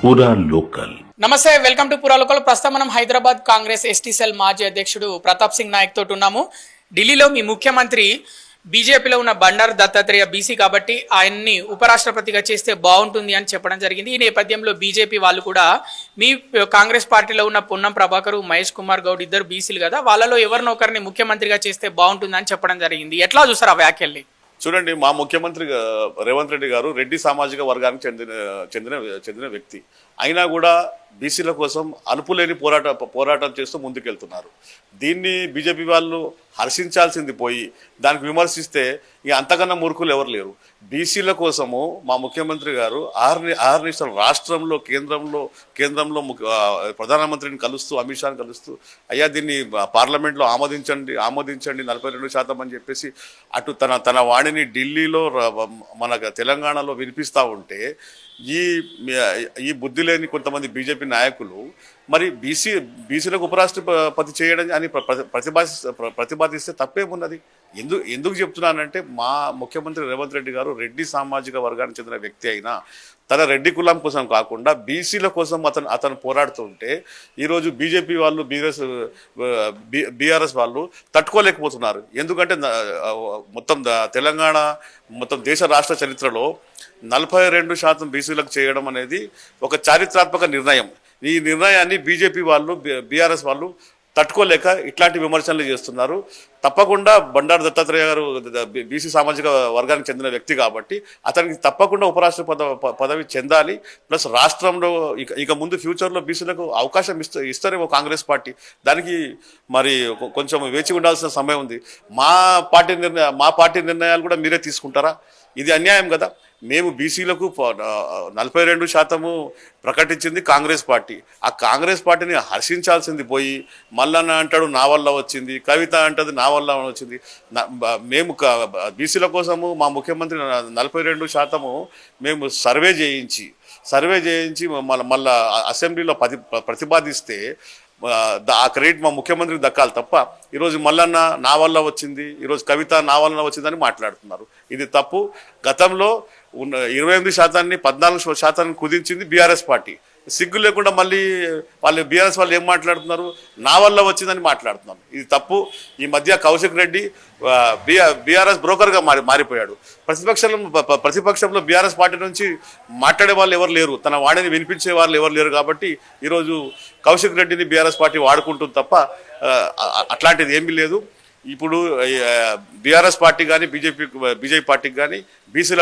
పూరా లోకల్. నమస్తే, welcome to పూరా లోకల్. ప్రస్తుతం మనం హైదరాబాద్ కాంగ్రెస్ ఎస్టీ సెల్ మాజీ అధ్యక్షుడు ప్రతాప్ సింగ్ నాయక్ తోటి ఉన్నాము. ఢిల్లీలో మీ ముఖ్యమంత్రి బీజేపీలో ఉన్న బండారు దత్తాత్రేయ బీసీ కాబట్టి ఆయన్ని ఉపరాష్ట్రపతిగా చేస్తే బాగుంటుంది అని చెప్పడం జరిగింది. ఈ నేపథ్యంలో బీజేపీ వాళ్ళు కూడా మీ కాంగ్రెస్ పార్టీలో ఉన్న పొన్నం ప్రభాకర్, మహేష్ కుమార్ గౌడ్ ఇద్దరు బీసీలు కదా, వాళ్ళలో ఎవరినొకరిని ముఖ్యమంత్రిగా చేస్తే బాగుంటుంది అని చెప్పడం జరిగింది. ఎట్లా చూసారు ఆ వ్యాఖ్యల్ని? చూడండి, మా ముఖ్యమంత్రి రేవంత్ రెడ్డి గారు రెడ్డి సామాజిక వర్గానికి చెందిన వ్యక్తి అయినా కూడా బీసీల కోసం అలుపులేని పోరాటం చేస్తూ ముందుకెళ్తున్నారు. దీన్ని బీజేపీ వాళ్ళు హర్షించాల్సింది పోయి దానికి విమర్శిస్తే ఇక అంతకన్నా మూర్ఖులు ఎవరు లేరు. బీసీల కోసము మా ముఖ్యమంత్రి గారు ఆహర్నిశలు రాష్ట్రంలో కేంద్రంలో ప్రధానమంత్రిని కలుస్తూ, అమిత్ షాని కలుస్తూ, అయ్యా దీన్ని పార్లమెంట్లో ఆమోదించండి 42% అని చెప్పేసి అటు తన వాణిని ఢిల్లీలో మన తెలంగాణలో వినిపిస్తూ ఉంటే ఈ బుద్ధి లేని కొంతమంది బీజేపీ నాయకులు మరి బీసీలకు ఉపరాష్ట్రపతి చేయడం అని ప్రతిపాదిస్తే తప్పేమున్నది? ఎందుకు చెప్తున్నానంటే, మా ముఖ్యమంత్రి రేవంత్ రెడ్డి గారు రెడ్డి సామాజిక వర్గానికి చెందిన వ్యక్తి అయినా తన రెడ్డి కులం కోసం కాకుండా బీసీల కోసం అతను పోరాడుతుంటే ఈరోజు బీజేపీ వాళ్ళు బీఆర్ఎస్ వాళ్ళు తట్టుకోలేకపోతున్నారు. ఎందుకంటే మొత్తం తెలంగాణ దేశ రాష్ట్ర చరిత్రలో 42% బీసీలకు చేయడం అనేది ఒక చారిత్రాత్మక నిర్ణయం. ఈ నిర్ణయాన్ని బీజేపీ వాళ్ళు, బీఆర్ఎస్ వాళ్ళు తట్టుకోలేక ఇట్లాంటి విమర్శలు చేస్తున్నారు. తప్పకుండా బండారు దత్తాత్రేయ గారు బీసీ సామాజిక వర్గానికి చెందిన వ్యక్తి కాబట్టి అతనికి తప్పకుండా ఉపరాష్ట్రపతి పదవి చెందాలి. ప్లస్ రాష్ట్రంలో ఇక ముందు ఫ్యూచర్లో బీసీలకు అవకాశం ఇస్తారేమో కాంగ్రెస్ పార్టీ. దానికి మరి కొంచెం వేచి ఉండాల్సిన సమయం ఉంది. మా పార్టీ నిర్ణయాలు కూడా మీరే తీసుకుంటారా? ఇది అన్యాయం కదా. మేము బీసీలకు 42% ప్రకటించింది కాంగ్రెస్ పార్టీ. ఆ కాంగ్రెస్ పార్టీని హర్షించాల్సింది పోయి మల్లన్న అంటాడు నా వల్ల వచ్చింది, కవిత అంటది నా వల్ల వచ్చింది. మేము బీసీల కోసము మా ముఖ్యమంత్రి 42% మేము సర్వే చేయించి మళ్ళా అసెంబ్లీలో ప్రతిపాదిస్తే ఆ క్రెడిట్ మా ముఖ్యమంత్రికి దక్కాలి తప్ప ఈరోజు మల్లన్న నా వల్ల వచ్చింది, ఈరోజు కవిత నా వల్ల వచ్చిందని మాట్లాడుతున్నారు. ఇది తప్పు. గతంలో 28% 14% కుదించింది బీఆర్ఎస్ పార్టీ. సిగ్గు లేకుండా మళ్ళీ బీఆర్ఎస్ వాళ్ళు ఏం మాట్లాడుతున్నారు? నా వల్ల వచ్చిందని మాట్లాడుతున్నారు. ఇది తప్పు. ఈ మధ్య కౌశిక్ రెడ్డి బీఆర్ఎస్ బ్రోకర్గా మారిపోయాడు. ప్రతిపక్షంలో బీఆర్ఎస్ పార్టీ నుంచి మాట్లాడే వాళ్ళు ఎవరు లేరు, తన వాడిని వినిపించే వాళ్ళు ఎవరు లేరు. కాబట్టి ఈరోజు కౌశిక్ రెడ్డిని బీఆర్ఎస్ పార్టీ వాడుకుంటుంది తప్ప అట్లాంటిది ఏమీ లేదు. ఇప్పుడు బీఆర్ఎస్ పార్టీ కానీ బీజేపీ పార్టీకి కానీ బీసీల